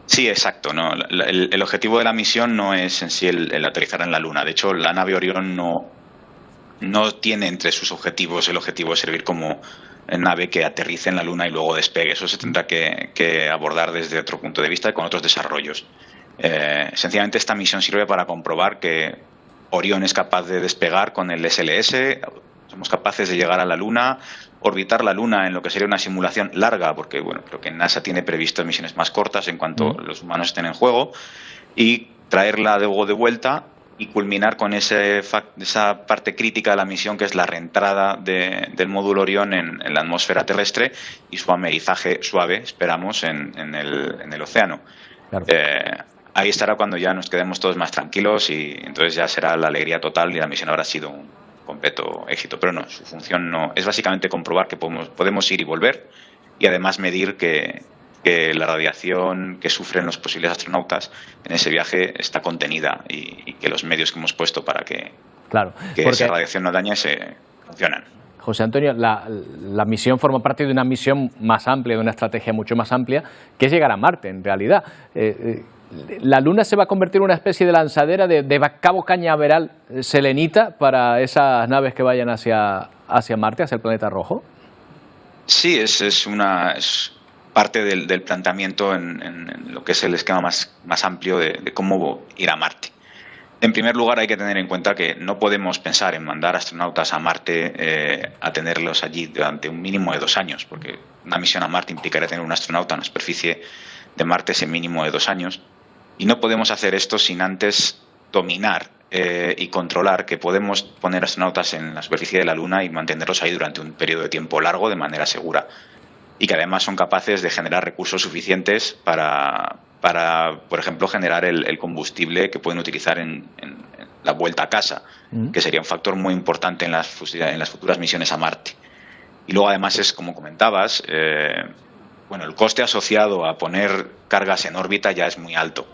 Sí, exacto. ¿No? El objetivo de la misión no es en sí el aterrizar en la Luna. De hecho, la nave Orión no tiene entre sus objetivos el objetivo de servir como nave que aterrice en la Luna y luego despegue. Eso se tendrá que abordar desde otro punto de vista y con otros desarrollos. Sencillamente esta misión sirve para comprobar que Orión es capaz de despegar con el SLS, somos capaces de llegar a la Luna, orbitar la Luna en lo que sería una simulación larga, porque bueno, creo que NASA tiene previsto misiones más cortas en cuanto los humanos estén en juego, y traerla luego de vuelta y culminar con esa parte crítica de la misión, que es la reentrada del módulo Orión en la atmósfera terrestre y su amerizaje suave, esperamos, en el océano. Claro. Ahí estará cuando ya nos quedemos todos más tranquilos, y entonces ya será la alegría total y la misión habrá sido un completo éxito. Pero no, su función no es básicamente comprobar que podemos ir y volver, y además medir que la radiación que sufren los posibles astronautas en ese viaje está contenida, y que los medios que hemos puesto para que esa radiación no dañe funcionan. José Antonio, la misión forma parte de una misión más amplia, de una estrategia mucho más amplia, que es llegar a Marte, en realidad. La Luna se va a convertir en una especie de lanzadera de Cabo Cañaveral selenita para esas naves que vayan hacia Marte, hacia el planeta rojo. Sí, es parte del planteamiento en lo que es el esquema más amplio de cómo ir a Marte. En primer lugar, hay que tener en cuenta que no podemos pensar en mandar astronautas a Marte a tenerlos allí durante un mínimo de 2 años, porque una misión a Marte implicaría tener un astronauta en la superficie de Marte ese mínimo de 2 años. Y no podemos hacer esto sin antes dominar y controlar que podemos poner astronautas en la superficie de la Luna y mantenerlos ahí durante un periodo de tiempo largo de manera segura. Y que además son capaces de generar recursos suficientes para por ejemplo, generar el combustible que pueden utilizar en la vuelta a casa, que sería un factor muy importante en las futuras misiones a Marte. Y luego además es, como comentabas, el coste asociado a poner cargas en órbita ya es muy alto.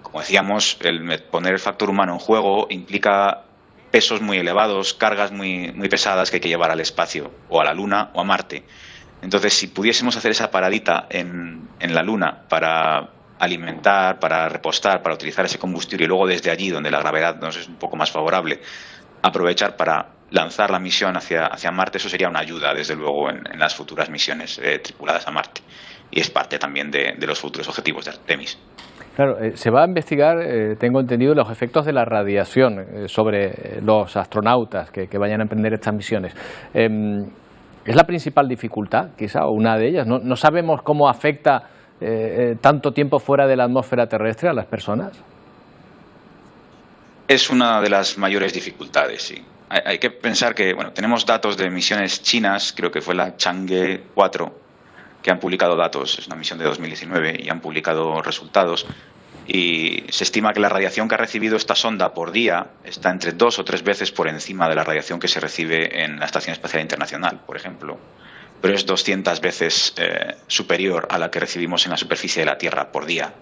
Como decíamos, el poner el factor humano en juego implica pesos muy elevados, cargas muy pesadas que hay que llevar al espacio, o a la Luna o a Marte. Entonces, si pudiésemos hacer esa paradita en la Luna para alimentar, para repostar, para utilizar ese combustible y luego desde allí, donde la gravedad nos es un poco más favorable, aprovechar para lanzar la misión hacia Marte, eso sería una ayuda, desde luego, en las futuras misiones tripuladas a Marte. Y es parte también de los futuros objetivos de Artemis. Claro, se va a investigar, tengo entendido, los efectos de la radiación sobre los astronautas que vayan a emprender estas misiones. ¿Es la principal dificultad, quizá, o una de ellas? ¿No sabemos cómo afecta tanto tiempo fuera de la atmósfera terrestre a las personas? Es una de las mayores dificultades, sí. Hay que pensar que, bueno, tenemos datos de misiones chinas, creo que fue la Chang'e 4, que han publicado datos, es una misión de 2019 y han publicado resultados, y se estima que la radiación que ha recibido esta sonda por día está entre 2 o 3 veces por encima de la radiación que se recibe en la Estación Espacial Internacional, por ejemplo, pero es 200 veces superior a la que recibimos en la superficie de la Tierra por día.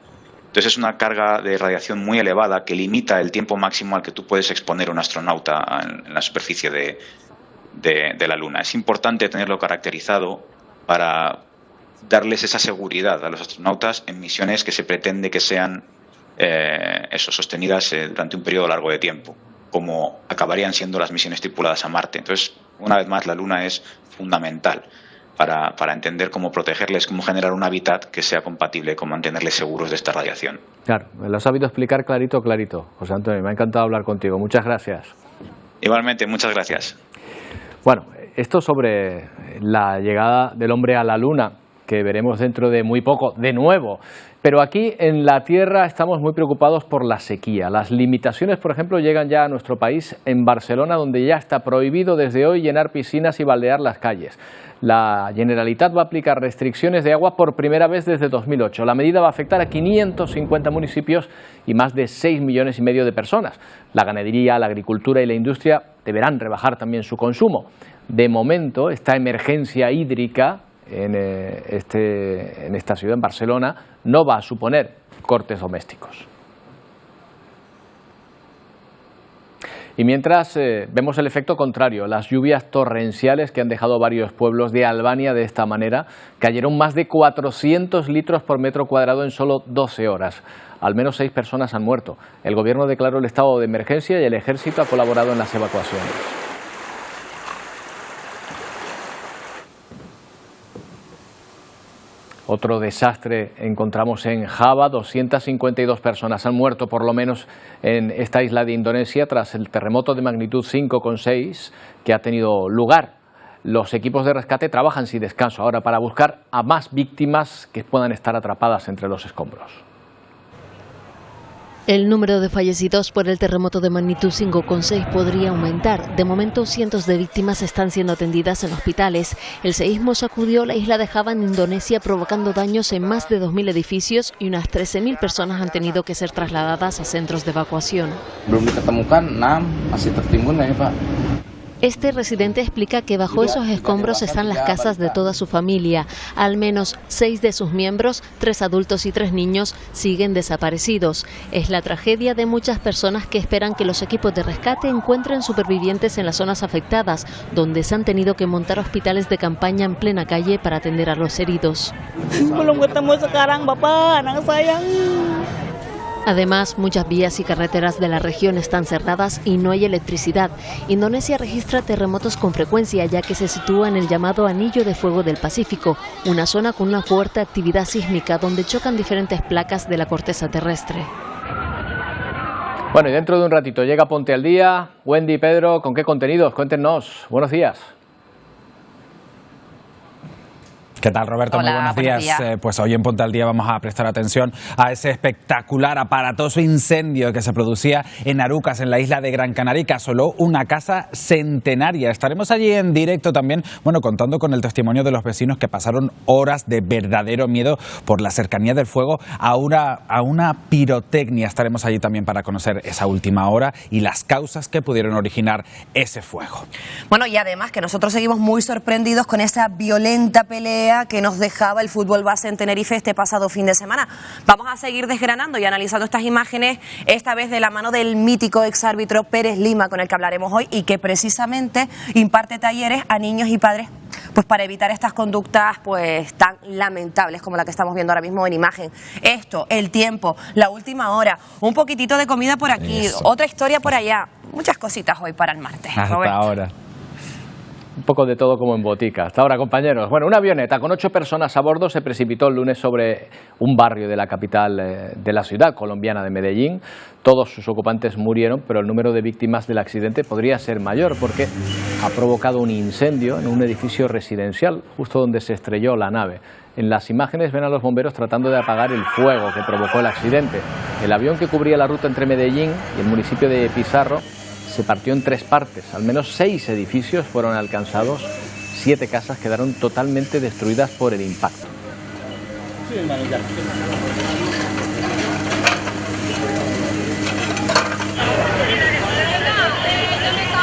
Entonces es una carga de radiación muy elevada que limita el tiempo máximo al que tú puedes exponer a un astronauta en la superficie de la Luna. Es importante tenerlo caracterizado para darles esa seguridad a los astronautas en misiones que se pretende que sean sostenidas durante un periodo largo de tiempo, como acabarían siendo las misiones tripuladas a Marte. Entonces, una vez más, la Luna es fundamental para entender cómo protegerles, cómo generar un hábitat que sea compatible con mantenerles seguros de esta radiación. Claro, me lo has sabido explicar clarito, José Antonio. Me ha encantado hablar contigo. Muchas gracias. Igualmente, muchas gracias. Bueno, esto sobre la llegada del hombre a la Luna, que veremos dentro de muy poco, de nuevo. Pero aquí en la Tierra estamos muy preocupados por la sequía. Las limitaciones, por ejemplo, llegan ya a nuestro país en Barcelona, donde ya está prohibido desde hoy llenar piscinas y baldear las calles. La Generalitat va a aplicar restricciones de agua por primera vez desde 2008. La medida va a afectar a 550 municipios y más de 6,5 millones de personas. La ganadería, la agricultura y la industria deberán rebajar también su consumo. De momento, esta emergencia hídrica en esta ciudad, en Barcelona, no va a suponer cortes domésticos. Y mientras vemos el efecto contrario, las lluvias torrenciales que han dejado varios pueblos de Albania de esta manera, cayeron más de 400 litros por metro cuadrado en solo 12 horas. Al menos 6 personas han muerto. El gobierno declaró el estado de emergencia y el ejército ha colaborado en las evacuaciones. Otro desastre encontramos en Java. 252 personas han muerto por lo menos en esta isla de Indonesia tras el terremoto de magnitud 5,6 que ha tenido lugar. Los equipos de rescate trabajan sin descanso ahora para buscar a más víctimas que puedan estar atrapadas entre los escombros. El número de fallecidos por el terremoto de magnitud 5,6 podría aumentar. De momento, cientos de víctimas están siendo atendidas en hospitales. El seísmo sacudió la isla de Java en Indonesia, provocando daños en más de 2.000 edificios y unas 13.000 personas han tenido que ser trasladadas a centros de evacuación. Este residente explica que bajo esos escombros están las casas de toda su familia. Al menos 6 de sus miembros, 3 adultos y 3 niños, siguen desaparecidos. Es la tragedia de muchas personas que esperan que los equipos de rescate encuentren supervivientes en las zonas afectadas, donde se han tenido que montar hospitales de campaña en plena calle para atender a los heridos. Además, muchas vías y carreteras de la región están cerradas y no hay electricidad. Indonesia registra terremotos con frecuencia, ya que se sitúa en el llamado Anillo de Fuego del Pacífico, una zona con una fuerte actividad sísmica donde chocan diferentes placas de la corteza terrestre. Bueno, y dentro de un ratito llega Ponte al Día. Wendy y Pedro, ¿con qué contenidos? Cuéntenos. Buenos días. ¿Qué tal, Roberto? Hola, muy buenos días. Pues hoy en Ponte al Día vamos a prestar atención a ese espectacular, aparatoso incendio que se producía en Arucas, en la isla de Gran Canaria, y que asoló una casa centenaria. Estaremos allí en directo también, contando con el testimonio de los vecinos que pasaron horas de verdadero miedo por la cercanía del fuego a una pirotecnia. Estaremos allí también para conocer esa última hora y las causas que pudieron originar ese fuego. Bueno, y además que nosotros seguimos muy sorprendidos con esa violenta pelea tarea que nos dejaba el fútbol base en Tenerife este pasado fin de semana. Vamos a seguir desgranando y analizando estas imágenes, esta vez de la mano del mítico exárbitro Pérez Lima, con el que hablaremos hoy y que precisamente imparte talleres a niños y padres pues para evitar estas conductas pues tan lamentables como la que estamos viendo ahora mismo en imagen. Esto, el tiempo, la última hora, un poquitito de comida por aquí, otra historia por allá, muchas cositas hoy para el martes. Hasta Roberto. ahora. Un poco de todo como en botica. Hasta ahora, compañeros. Bueno, una avioneta con 8 personas a bordo se precipitó el lunes sobre un barrio de la capital de la ciudad colombiana de Medellín. Todos sus ocupantes murieron, pero el número de víctimas del accidente podría ser mayor porque ha provocado un incendio en un edificio residencial justo donde se estrelló la nave. En las imágenes ven a los bomberos tratando de apagar el fuego que provocó el accidente. El avión que cubría la ruta entre Medellín y el municipio de Pizarro se partió en 3 partes. Al menos 6 edificios fueron alcanzados, 7 casas quedaron totalmente destruidas por el impacto.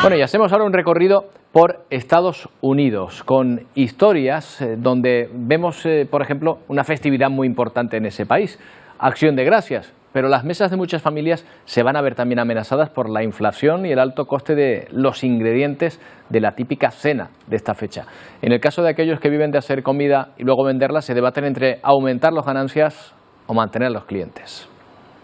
Bueno, y hacemos ahora un recorrido por Estados Unidos con historias donde vemos, por ejemplo, una festividad muy importante en ese país, Acción de Gracias. Pero las mesas de muchas familias se van a ver también amenazadas por la inflación y el alto coste de los ingredientes de la típica cena de esta fecha. En el caso de aquellos que viven de hacer comida y luego venderla, se debaten entre aumentar las ganancias o mantener a los clientes.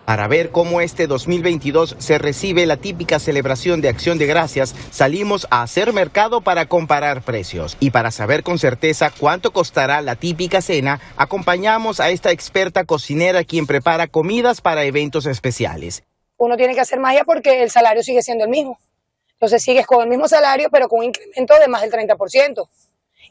Para ver cómo este 2022 se recibe la típica celebración de Acción de Gracias, salimos a hacer mercado para comparar precios. Y para saber con certeza cuánto costará la típica cena, acompañamos a esta experta cocinera quien prepara comidas para eventos especiales. Uno tiene que hacer magia porque el salario sigue siendo el mismo. Entonces sigues con el mismo salario, pero con un incremento de más del 30%.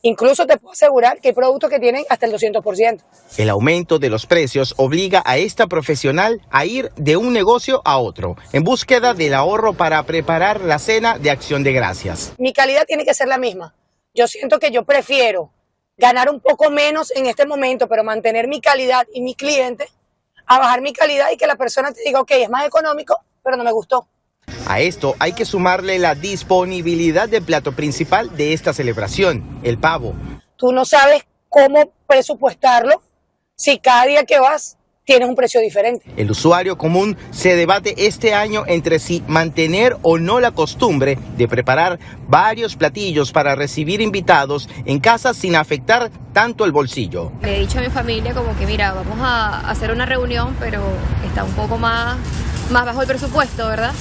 Incluso te puedo asegurar que hay productos que tienen hasta el 200%. El aumento de los precios obliga a esta profesional a ir de un negocio a otro, en búsqueda del ahorro para preparar la cena de Acción de Gracias. Mi calidad tiene que ser la misma. Yo siento que yo prefiero ganar un poco menos en este momento, pero mantener mi calidad y mi cliente, a bajar mi calidad y que la persona te diga, ok, es más económico, pero no me gustó. A esto hay que sumarle la disponibilidad del plato principal de esta celebración, el pavo. Tú no sabes cómo presupuestarlo si cada día que vas tienes un precio diferente. El usuario común se debate este año entre si mantener o no la costumbre de preparar varios platillos para recibir invitados en casa sin afectar tanto el bolsillo. Le he dicho a mi familia como que mira, vamos a hacer una reunión, pero está un poco más bajo el presupuesto, ¿verdad?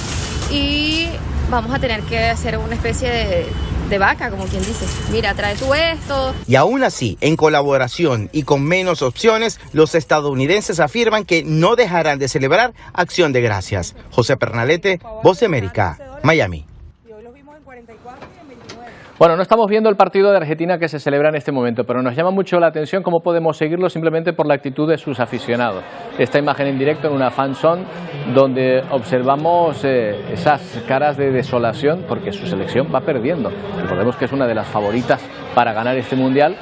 Y vamos a tener que hacer una especie de vaca, como quien dice. Mira, trae tú esto. Y aún así, en colaboración y con menos opciones, los estadounidenses afirman que no dejarán de celebrar Acción de Gracias. José Pernalete, Voz de América, Miami. Bueno, no estamos viendo el partido de Argentina que se celebra en este momento, pero nos llama mucho la atención cómo podemos seguirlo simplemente por la actitud de sus aficionados. Esta imagen en directo en una fan zone donde observamos esas caras de desolación porque su selección va perdiendo. Recordemos que es una de las favoritas para ganar este mundial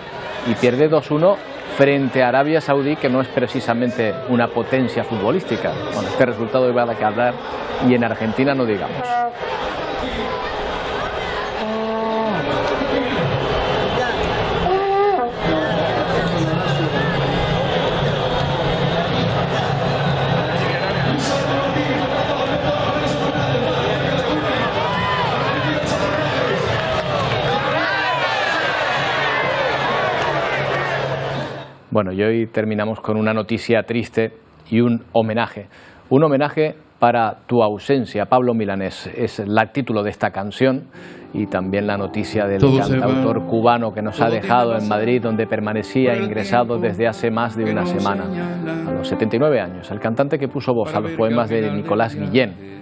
y pierde 2-1 frente a Arabia Saudí, que no es precisamente una potencia futbolística. Con este resultado iba a dar que hablar y en Argentina no digamos. Bueno, y hoy terminamos con una noticia triste y un homenaje. Un homenaje para tu ausencia, Pablo Milanés. Es el título de esta canción y también la noticia del cantautor cubano que nos ha dejado en Madrid, donde permanecía ingresado desde hace más de una semana. A los 79 años, el cantante que puso voz a los poemas de Nicolás Guillén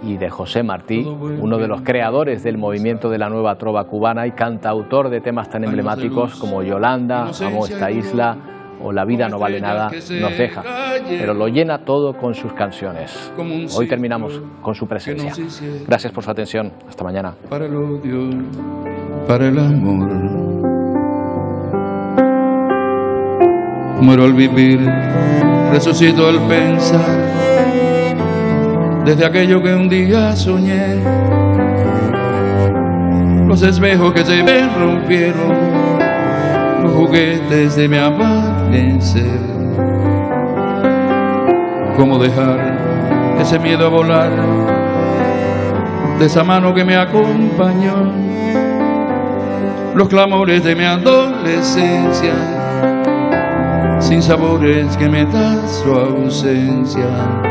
y de José Martí, uno de los creadores del movimiento de la nueva trova cubana y cantautor de temas tan emblemáticos como Yolanda, Amo esta isla o La vida no vale nada, nos deja, pero lo llena todo con sus canciones. Hoy terminamos con su presencia. Gracias por su atención. Hasta mañana. Para el odio, para el amor. Muero al vivir, resucito al pensar, desde aquello que un día soñé. Los espejos que se ven rompieron los juguetes de mi amanecer. ¿Cómo dejar ese miedo a volar de esa mano que me acompañó? Los clamores de mi adolescencia, sin sabores que me da su ausencia.